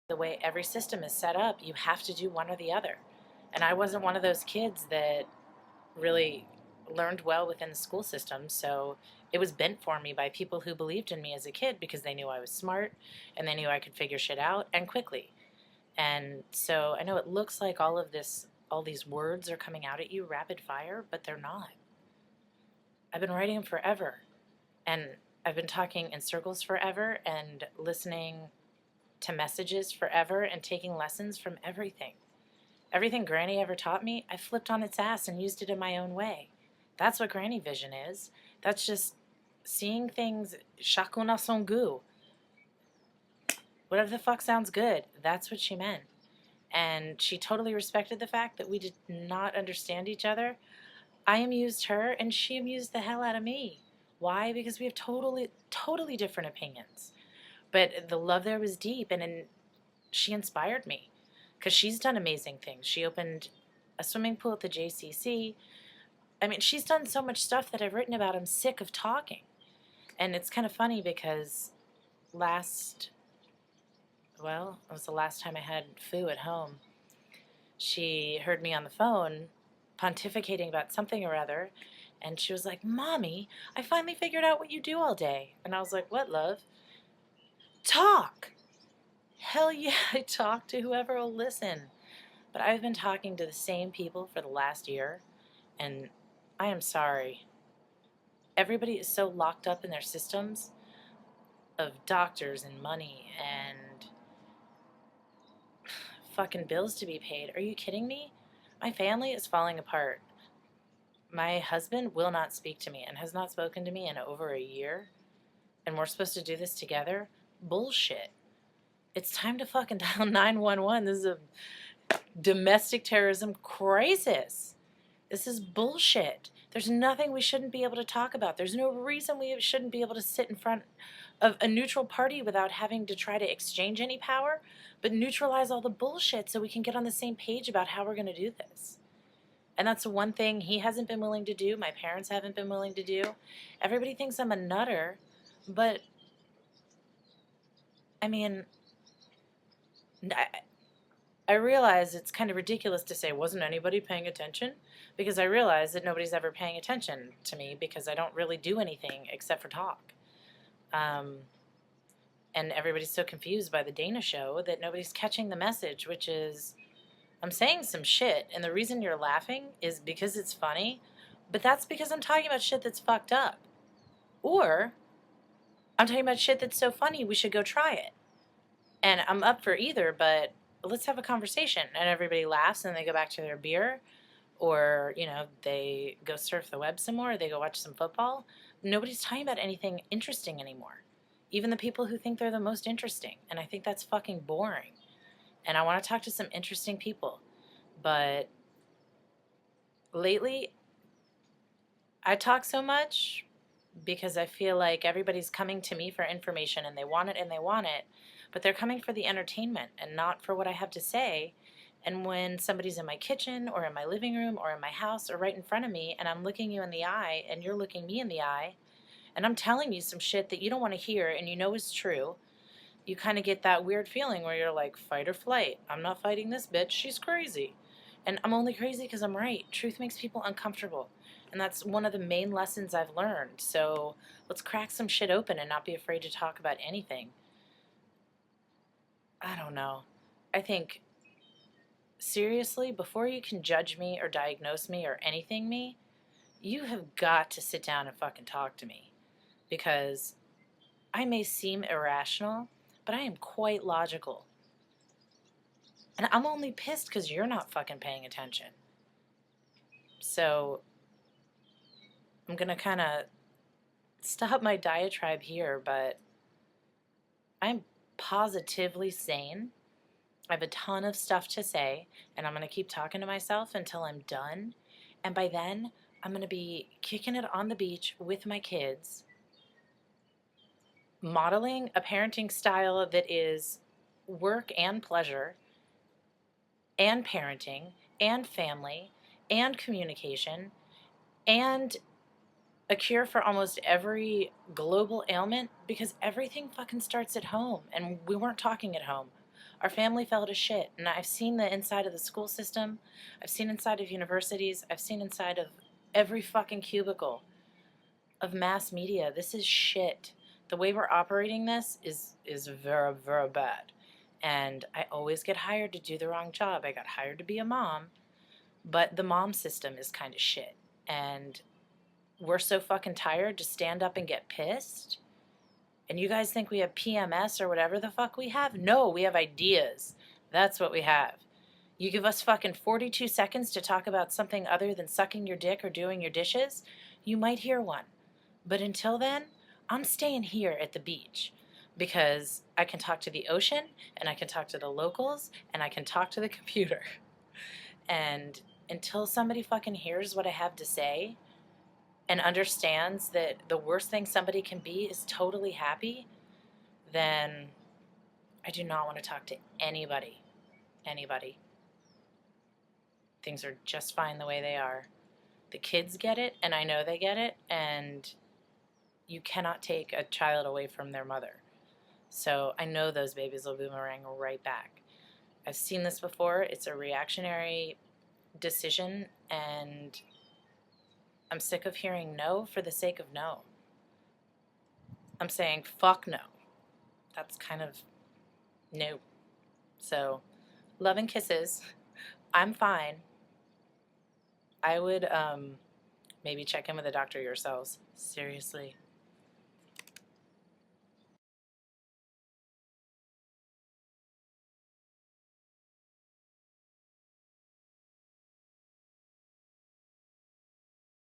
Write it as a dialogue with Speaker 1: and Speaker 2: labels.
Speaker 1: The way every system is set up, you have to do one or the other. And I wasn't one of those kids that really learned well within the school system, so it was bent for me by people who believed in me as a kid because they knew I was smart and they knew I could figure shit out and quickly. And so I know it looks like all these words are coming out at you rapid fire, but they're not. I've been writing them forever, and I've been talking in circles forever and listening to messages forever and taking lessons from everything. Everything Granny ever taught me, I flipped on its ass and used it in my own way. That's what Granny Vision is. That's just seeing things chacun son goût. Whatever the fuck sounds good, that's what she meant. And she totally respected the fact that we did not understand each other. I amused her and she amused the hell out of me. Why? Because we have totally different opinions. But the love there was deep, and she inspired me because she's done amazing things. She opened a swimming pool at the JCC. I mean, she's done so much stuff that I've written about. I'm sick of talking. And it's kind of funny because it was the last time I had Foo at home. She heard me on the phone pontificating about something or other, and she was like, "Mommy, I finally figured out what you do all day." And I was like, "What, love?" "Talk!" Hell yeah, I talk to whoever will listen. But I've been talking to the same people for the last year, and I am sorry. Everybody is so locked up in their systems of doctors and money and fucking bills to be paid. Are you kidding me? My family is falling apart. My husband will not speak to me and has not spoken to me in over a year, and we're supposed to do this together? Bullshit. It's time to fucking dial 911. This is a domestic terrorism crisis. This is bullshit. There's nothing we shouldn't be able to talk about. There's no reason we shouldn't be able to sit in front of a neutral party without having to try to exchange any power, but neutralize all the bullshit so we can get on the same page about how we're going to do this. And that's the one thing he hasn't been willing to do. My parents haven't been willing to do. Everybody thinks I'm a nutter, but I mean, I realize it's kind of ridiculous to say, wasn't anybody paying attention? Because I realize that nobody's ever paying attention to me because I don't really do anything except for talk. Um, and everybody's so confused by the Dana show that nobody's catching the message, which is I'm saying some shit, and the reason you're laughing is because it's funny, but that's because I'm talking about shit that's fucked up. Or I'm talking about shit that's so funny we should go try it. And I'm up for either, but let's have a conversation. And everybody laughs and they go back to their beer, or, they go surf the web some more, or they go watch some football. Nobody's talking about anything interesting anymore. Even the people who think they're the most interesting. And I think that's fucking boring. And I want to talk to some interesting people. But lately, I talk so much because I feel like everybody's coming to me for information and they want it and they want it, but they're coming for the entertainment and not for what I have to say. And when somebody's in my kitchen or in my living room or in my house or right in front of me and I'm looking you in the eye and you're looking me in the eye and I'm telling you some shit that you don't want to hear and you know is true, you kind of get that weird feeling where you're like, fight or flight. I'm not fighting this bitch. She's crazy. And I'm only crazy because I'm right. Truth makes people uncomfortable. And that's one of the main lessons I've learned. So let's crack some shit open and not be afraid to talk about anything. I don't know. I think, seriously, before you can judge me or diagnose me or anything me, you have got to sit down and fucking talk to me. Because I may seem irrational, but I am quite logical. And I'm only pissed because you're not fucking paying attention. So I'm going to kind of stop my diatribe here, but I'm positively sane. I have a ton of stuff to say, and I'm going to keep talking to myself until I'm done. And by then, I'm going to be kicking it on the beach with my kids, modeling a parenting style that is work and pleasure, and parenting, and family, and communication, and a cure for almost every global ailment, because everything fucking starts at home, and we weren't talking at home. Our family fell to shit. And I've seen the inside of the school system. I've seen inside of universities. I've seen inside of every fucking cubicle of mass media. This is shit. The way we're operating this is very, very bad. And I always get hired to do the wrong job. I got hired to be a mom, but the mom system is kind of shit. And we're so fucking tired to stand up and get pissed. And you guys think we have PMS or whatever the fuck we have? No, we have ideas. That's what we have. You give us fucking 42 seconds to talk about something other than sucking your dick or doing your dishes, you might hear one. But until then, I'm staying here at the beach because I can talk to the ocean and I can talk to the locals and I can talk to the computer. And until somebody fucking hears what I have to say and understands that the worst thing somebody can be is totally happy, then I do not want to talk to anybody. Anybody. Things are just fine the way they are. The kids get it, and I know they get it, and you cannot take a child away from their mother. So I know those babies will boomerang right back. I've seen this before. It's a reactionary decision, and I'm sick of hearing no for the sake of no. I'm saying fuck no. That's kind of no. So, love and kisses. I'm fine. I would maybe check in with a doctor yourselves. Seriously.